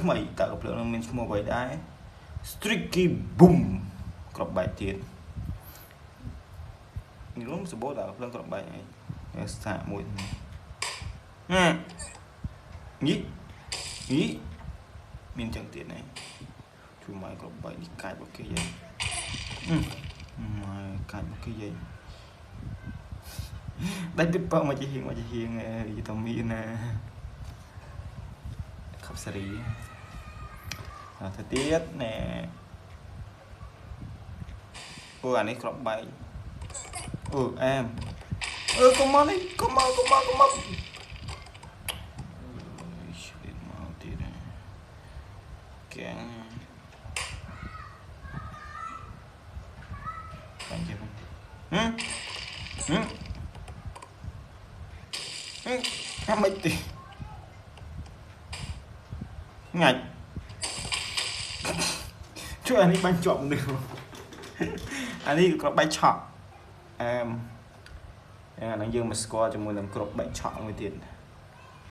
ថ្មីតើកំភ្លើងនឹងមានឈ្មោះអ្វីដែរ Streaky Boom ក្របបែកទៀតនេះលំសម្បូរតើកំភ្លើងក្របបែកអីស្ថាមួយនេះមានចឹងទៀតហ្នឹងជួយមកក្របបែកនេះកាច់មកគេយាយមកកាច់មកគេយាយដាច់ទឹកប៉មកជាហៀងយីតមានណាខប់សេរីទៅទៀតណែអូអានេះក្របបែកអូអែមកុំមកនេះកុំមកមកទៀតកាំងបាញ់ជិះចាំមិនទេងាច់ជួយអានេះបាញ់ជាប់នេះអានេះក្របបែកឆក់អាហ្នឹងយើងមកស្គាល់ជាមួយនឹងក្របបែកឆក់មួយទៀត